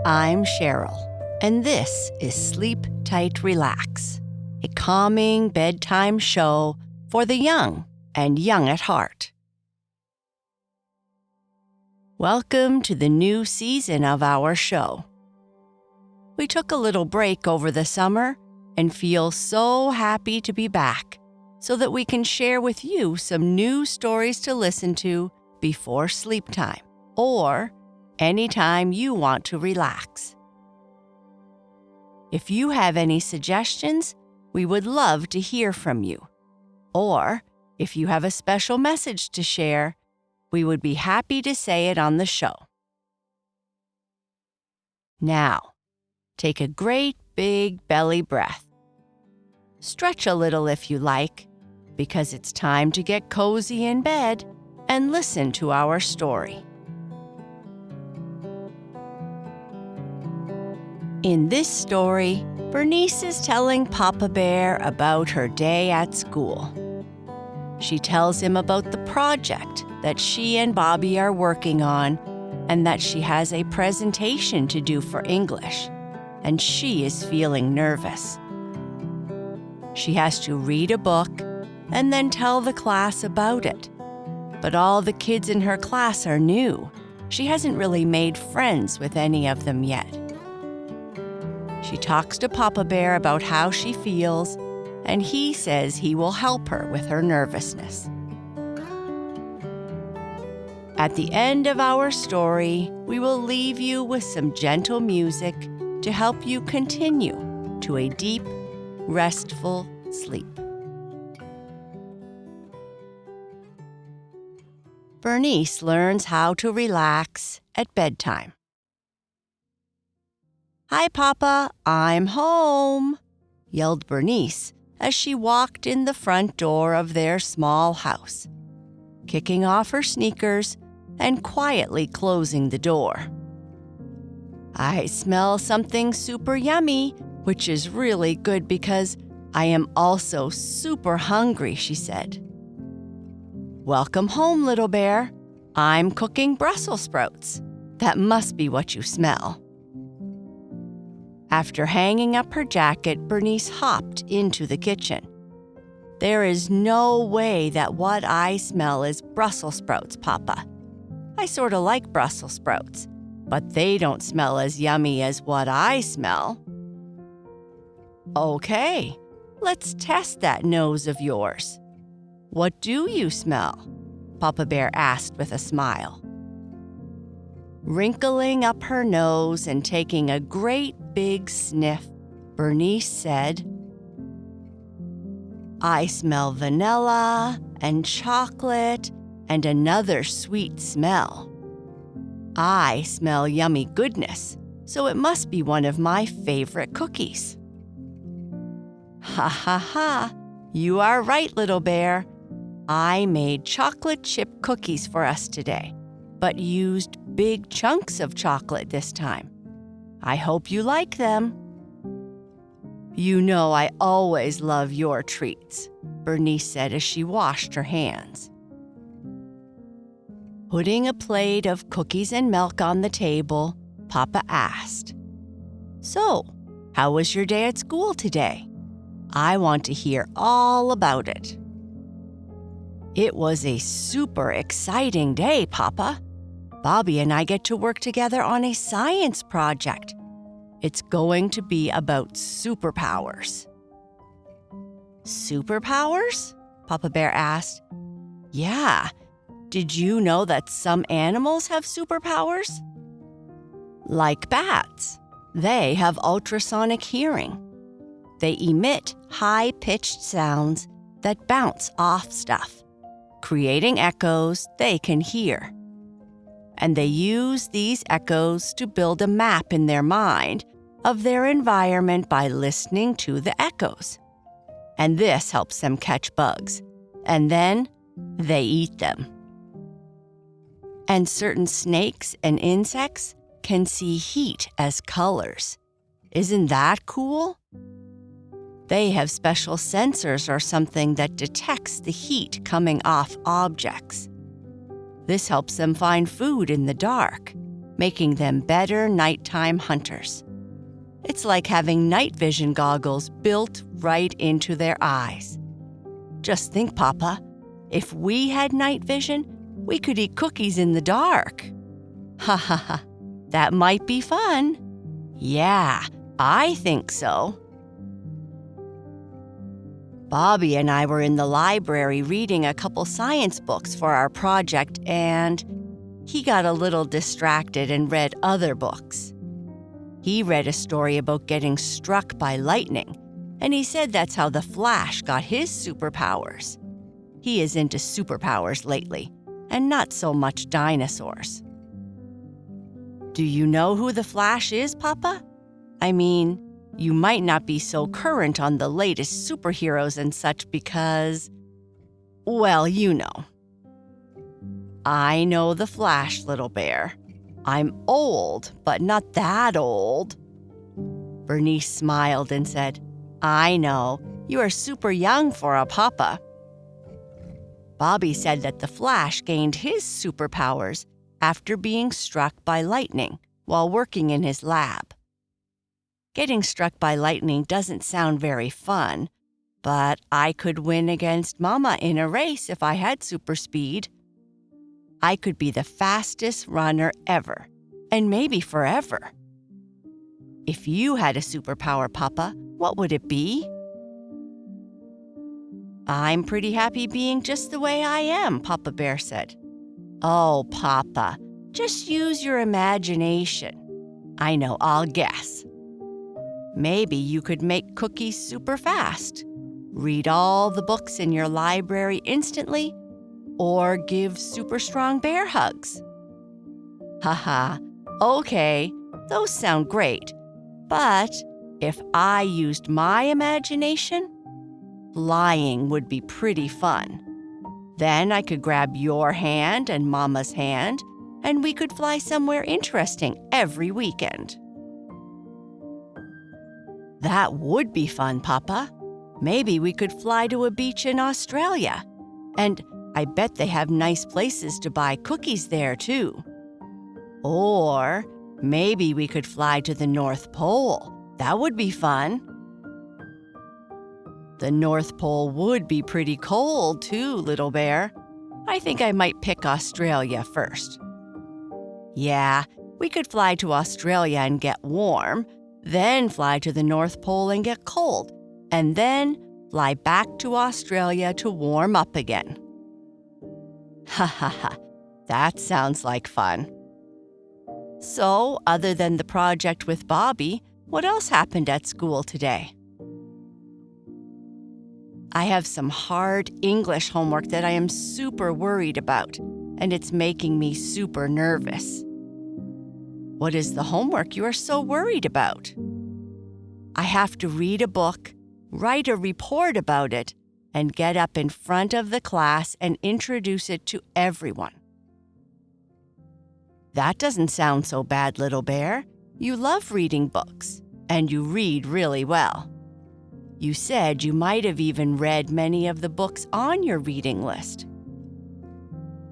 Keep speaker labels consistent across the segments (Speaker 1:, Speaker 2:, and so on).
Speaker 1: I'm Sheryl, and this is Sleep Tight Relax, a calming bedtime show for the young and young at heart. Welcome to the new season of our show. We took a little break over the summer and feel so happy to be back so that we can share with you some new stories to listen to before sleep time or anytime you want to relax. If you have any suggestions, we would love to hear from you. Or if you have a special message to share, we would be happy to say it on the show. Now, take a great big belly breath. Stretch a little if you like, because it's time to get cozy in bed and listen to our story. In this story, Bernice is telling Papa Bear about her day at school. She tells him about the project that she and Bobby are working on and that she has a presentation to do for English, and she is feeling nervous. She has to read a book and then tell the class about it. But all the kids in her class are new. She hasn't really made friends with any of them yet. She talks to Papa Bear about how she feels, and he says he will help her with her nervousness. At the end of our story, we will leave you with some gentle music to help you continue to a deep, restful sleep. Bernice learns how to relax at bedtime. "Hi, Papa, I'm home," yelled Bernice as she walked in the front door of their small house, kicking off her sneakers and quietly closing the door. "I smell something super yummy, which is really good because I am also super hungry," she said. "Welcome home, little bear. I'm cooking Brussels sprouts. That must be what you smell." After hanging up her jacket, Bernice hopped into the kitchen. "There is no way that what I smell is Brussels sprouts, Papa. I sort of like Brussels sprouts, but they don't smell as yummy as what I smell." "Okay, let's test that nose of yours. What do you smell?" Papa Bear asked with a smile. Wrinkling up her nose and taking a great big sniff, Bernice said, "I smell vanilla and chocolate and another sweet smell. I smell yummy goodness, so it must be one of my favorite cookies." "Ha ha ha, you are right, little bear. I made chocolate chip cookies for us today, but used big chunks of chocolate this time. I hope you like them." "You know I always love your treats," Bernice said as she washed her hands. Putting a plate of cookies and milk on the table, Papa asked, "So, how was your day at school today? I want to hear all about it." "It was a super exciting day, Papa. Bobby and I get to work together on a science project. It's going to be about superpowers." "Superpowers?" Papa Bear asked. "Yeah. Did you know that some animals have superpowers?" "Like bats. They have ultrasonic hearing. They emit high-pitched sounds that bounce off stuff, creating echoes they can hear. And they use these echoes to build a map in their mind of their environment by listening to the echoes. And this helps them catch bugs, and then they eat them. And certain snakes and insects can see heat as colors. Isn't that cool? They have special sensors or something that detects the heat coming off objects. This helps them find food in the dark, making them better nighttime hunters. It's like having night vision goggles built right into their eyes. Just think, Papa, if we had night vision, we could eat cookies in the dark. Ha ha ha, that might be fun. Yeah, I think so. Bobby and I were in the library reading a couple science books for our project, and he got a little distracted and read other books. He read a story about getting struck by lightning, and he said that's how the Flash got his superpowers. He is into superpowers lately, and not so much dinosaurs. Do you know who the Flash is, Papa? I mean, you might not be so current on the latest superheroes and such because, well, you know. I know the Flash, little bear. I'm old, but not that old. Bernice smiled and said, I know, you are super young for a papa. Bobby said that the Flash gained his superpowers after being struck by lightning while working in his lab. Getting struck by lightning doesn't sound very fun, but I could win against Mama in a race if I had super speed. I could be the fastest runner ever, and maybe forever. If you had a superpower, Papa, what would it be? I'm pretty happy being just the way I am, Papa Bear said. Oh, Papa, just use your imagination. I know, I'll guess. Maybe you could make cookies super fast, read all the books in your library instantly, or give super strong bear hugs. Haha, okay, those sound great. But if I used my imagination, flying would be pretty fun. Then I could grab your hand and Mama's hand, and we could fly somewhere interesting every weekend. That would be fun, Papa. Maybe we could fly to a beach in Australia. And I bet they have nice places to buy cookies there, too. Or maybe we could fly to the North Pole. That would be fun. The North Pole would be pretty cold, too, little bear. I think I might pick Australia first. Yeah, we could fly to Australia and get warm, then fly to the North Pole and get cold, and then fly back to Australia to warm up again. Ha ha ha, that sounds like fun. So, other than the project with Bobby, what else happened at school today? I have some hard English homework that I am super worried about, and it's making me super nervous. What is the homework you are so worried about? I have to read a book, write a report about it, and get up in front of the class and introduce it to everyone. That doesn't sound so bad, little bear. You love reading books, and you read really well. You said you might have even read many of the books on your reading list.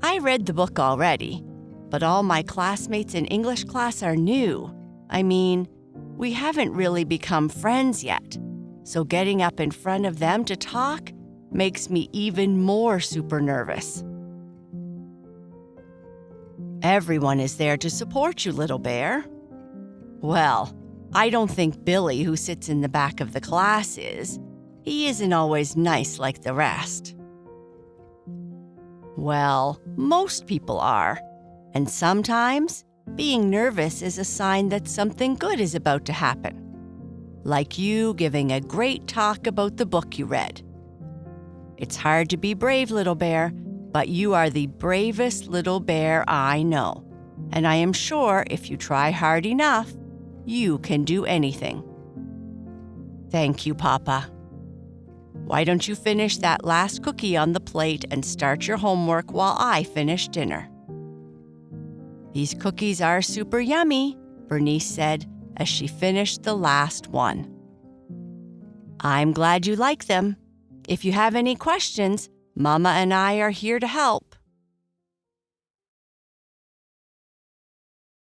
Speaker 1: I read the book already, but all my classmates in English class are new. I mean, we haven't really become friends yet, so getting up in front of them to talk makes me even more super nervous. Everyone is there to support you, little bear. Well, I don't think Billy, who sits in the back of the class, is. He isn't always nice like the rest. Well, most people are. And sometimes, being nervous is a sign that something good is about to happen. Like you giving a great talk about the book you read. It's hard to be brave, little bear, but you are the bravest little bear I know. And I am sure if you try hard enough, you can do anything. Thank you, Papa. Why don't you finish that last cookie on the plate and start your homework while I finish dinner? These cookies are super yummy, Bernice said as she finished the last one. I'm glad you like them. If you have any questions, Mama and I are here to help.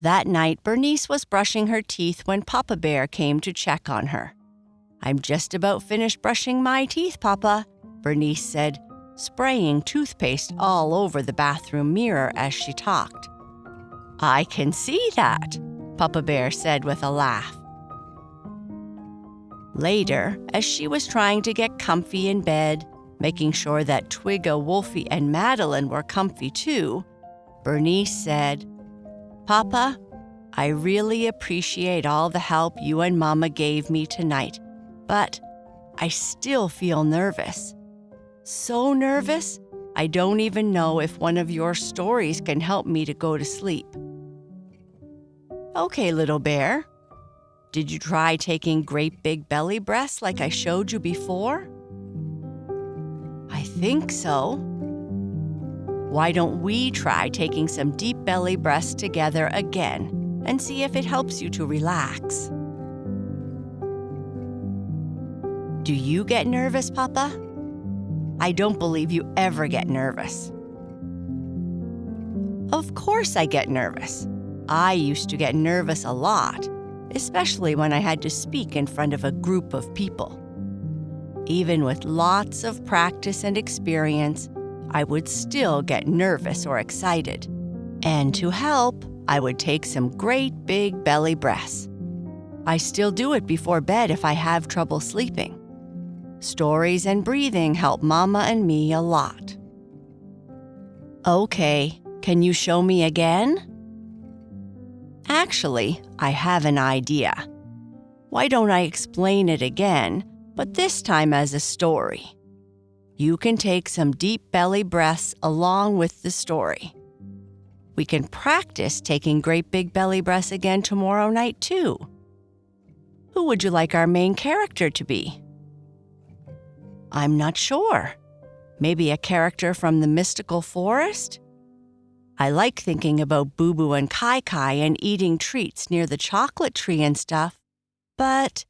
Speaker 1: That night, Bernice was brushing her teeth when Papa Bear came to check on her. "I'm just about finished brushing my teeth, Papa," Bernice said, spraying toothpaste all over the bathroom mirror as she talked. "I can see that," Papa Bear said with a laugh. Later, as she was trying to get comfy in bed, making sure that Twigga, Wolfie, and Madeline were comfy too, Bernice said, "Papa, I really appreciate all the help you and Mama gave me tonight, but I still feel nervous. So nervous, I don't even know if one of your stories can help me to go to sleep." "Okay, little bear. Did you try taking great big belly breaths like I showed you before?" "I think so." "Why don't we try taking some deep belly breaths together again and see if it helps you to relax?" "Do you get nervous, Papa?" "I don't believe you ever get nervous." "Of course I get nervous. I used to get nervous a lot, especially when I had to speak in front of a group of people. Even with lots of practice and experience, I would still get nervous or excited. And to help, I would take some great big belly breaths. I still do it before bed if I have trouble sleeping. Stories and breathing help Mama and me a lot." "Okay, can you show me again?" "Actually, I have an idea. Why don't I explain it again, but this time as a story? You can take some deep belly breaths along with the story. We can practice taking great big belly breaths again tomorrow night, too. Who would you like our main character to be?" "I'm not sure. Maybe a character from the mystical forest? I like thinking about Boo Boo and Kai Kai and eating treats near the chocolate tree and stuff, but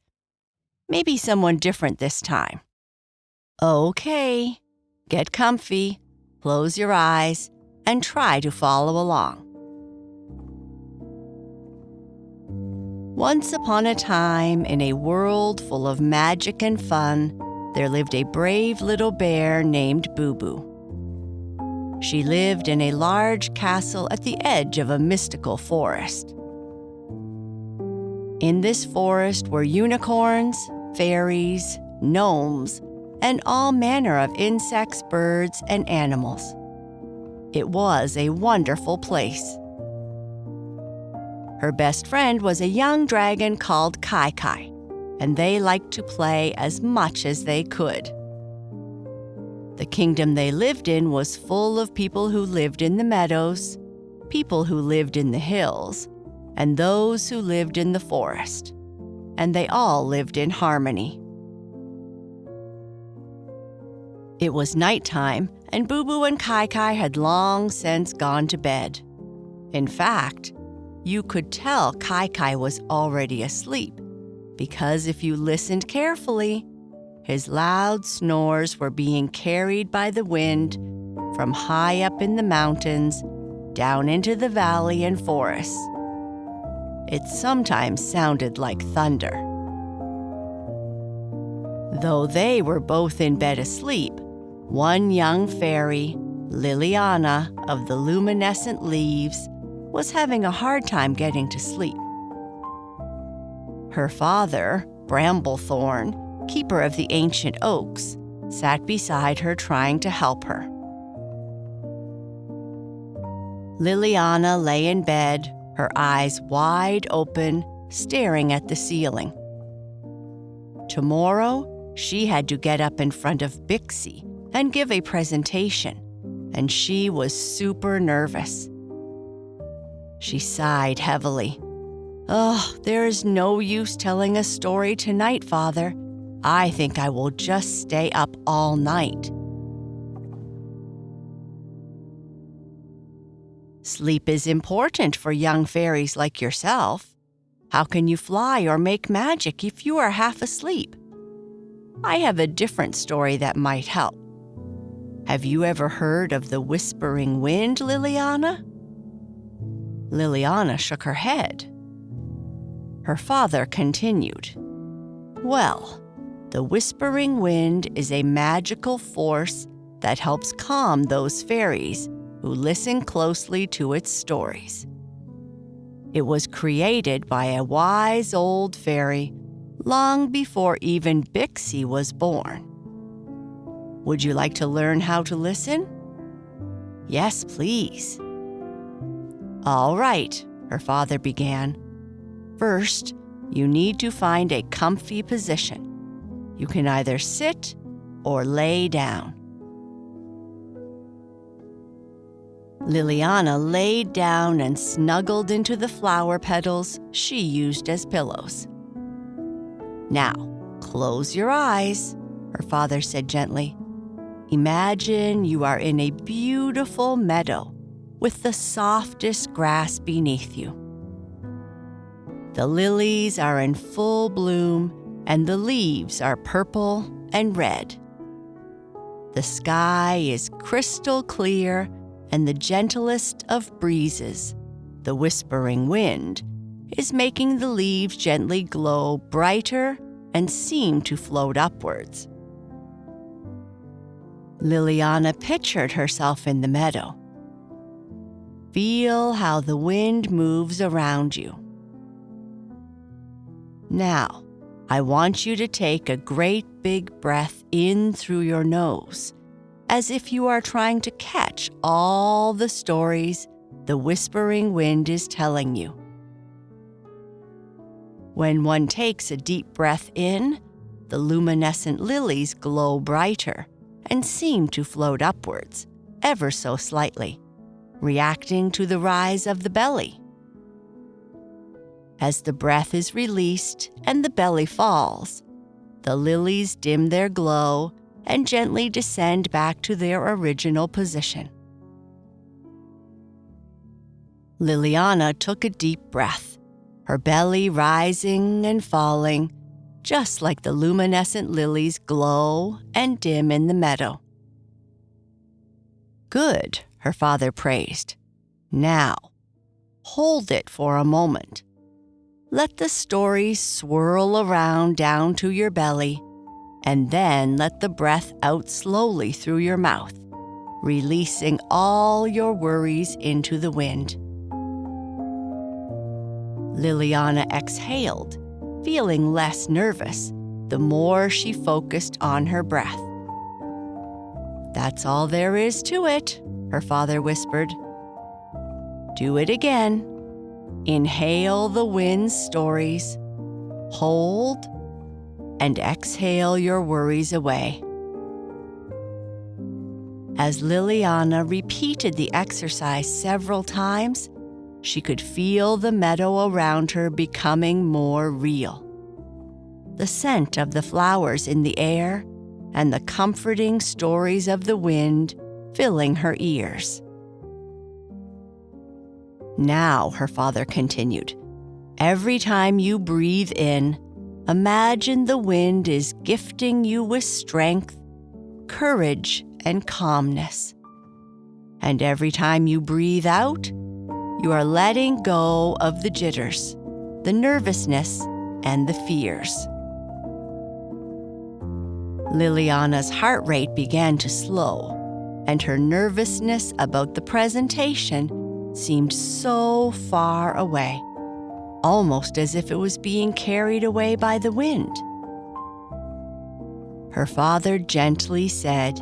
Speaker 1: maybe someone different this time." "Okay, get comfy, close your eyes, and try to follow along." Once upon a time, in a world full of magic and fun, there lived a brave little bear named Boo Boo. She lived in a large castle at the edge of a mystical forest. In this forest were unicorns, fairies, gnomes, and all manner of insects, birds, and animals. It was a wonderful place. Her best friend was a young dragon called Kai Kai, and they liked to play as much as they could. The kingdom they lived in was full of people who lived in the meadows, people who lived in the hills, and those who lived in the forest, and they all lived in harmony. It was nighttime, and Boo Boo and Kai Kai had long since gone to bed. In fact, you could tell Kai Kai was already asleep, because if you listened carefully, his loud snores were being carried by the wind from high up in the mountains down into the valley and forests. It sometimes sounded like thunder. Though they were both in bed asleep, one young fairy, Liliana of the luminescent leaves, was having a hard time getting to sleep. Her father, Bramblethorn, keeper of the ancient oaks, sat beside her trying to help her. Liliana lay in bed, her eyes wide open, staring at the ceiling. Tomorrow, she had to get up in front of Bixie and give a presentation, and she was super nervous. She sighed heavily. "Oh, there is no use telling a story tonight, Father. I think I will just stay up all night." Sleep is important for young fairies like yourself. How can you fly or make magic if you are half asleep? I have a different story that might help. Have you ever heard of the whispering wind, Liliana? Liliana shook her head. Her father continued, "Well, the whispering wind is a magical force that helps calm those fairies who listen closely to its stories. It was created by a wise old fairy long before even Bixie was born. Would you like to learn how to listen?" "Yes, please." "All right," her father began. "First, you need to find a comfy position. You can either sit or lay down." Liliana laid down and snuggled into the flower petals she used as pillows. "Now, close your eyes," her father said gently. "Imagine you are in a beautiful meadow with the softest grass beneath you. The lilies are in full bloom and the leaves are purple and red. The sky is crystal clear and the gentlest of breezes, the whispering wind, is making the leaves gently glow brighter and seem to float upwards." Liliana pictured herself in the meadow. Feel how the wind moves around you. Now, I want you to take a great big breath in through your nose, as if you are trying to catch all the stories the whispering wind is telling you. When one takes a deep breath in, the luminescent lilies glow brighter and seem to float upwards, ever so slightly, reacting to the rise of the belly. As the breath is released and the belly falls, the lilies dim their glow and gently descend back to their original position. Liliana took a deep breath, her belly rising and falling, just like the luminescent lilies glow and dim in the meadow. "Good," her father praised. "Now, hold it for a moment. Let the story swirl around down to your belly, and then let the breath out slowly through your mouth, releasing all your worries into the wind." Liliana exhaled, feeling less nervous the more she focused on her breath. "That's all there is to it," her father whispered. "Do it again. Inhale the wind's stories, hold, and exhale your worries away." As Liliana repeated the exercise several times, she could feel the meadow around her becoming more real. The scent of the flowers in the air and the comforting stories of the wind filling her ears. "Now," her father continued, "every time you breathe in, imagine the wind is gifting you with strength, courage, and calmness. And every time you breathe out, you are letting go of the jitters, the nervousness, and the fears." Liliana's heart rate began to slow, and her nervousness about the presentation seemed so far away, almost as if it was being carried away by the wind. Her father gently said,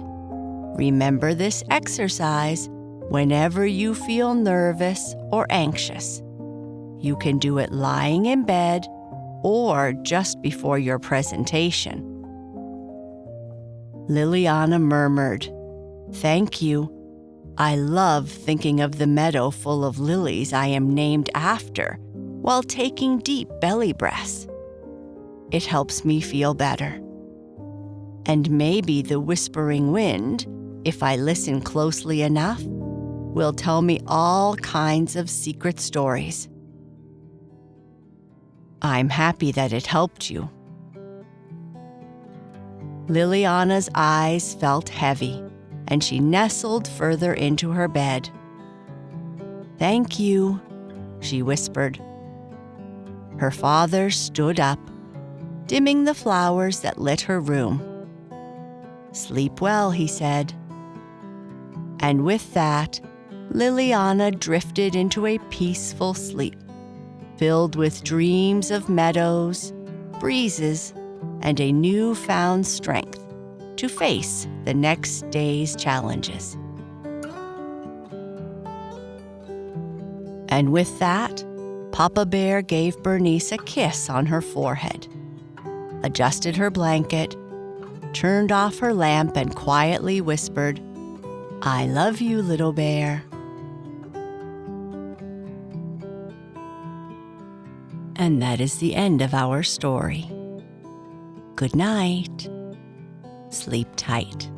Speaker 1: "Remember this exercise whenever you feel nervous or anxious. You can do it lying in bed or just before your presentation." Liliana murmured, "Thank you. I love thinking of the meadow full of lilies I am named after while taking deep belly breaths. It helps me feel better. And maybe the whispering wind, if I listen closely enough, will tell me all kinds of secret stories. I'm happy that it helped you." Liliana's eyes felt heavy, and she nestled further into her bed. "Thank you," she whispered. Her father stood up, dimming the flowers that lit her room. Sleep well, he said. And with that, Liliana drifted into a peaceful sleep, filled with dreams of meadows, breezes, and a newfound strength to face the next day's challenges. And with that, Papa Bear gave Bernice a kiss on her forehead, adjusted her blanket, turned off her lamp, and quietly whispered, "I love you, little bear." And that is the end of our story. Good night. Sleep tight.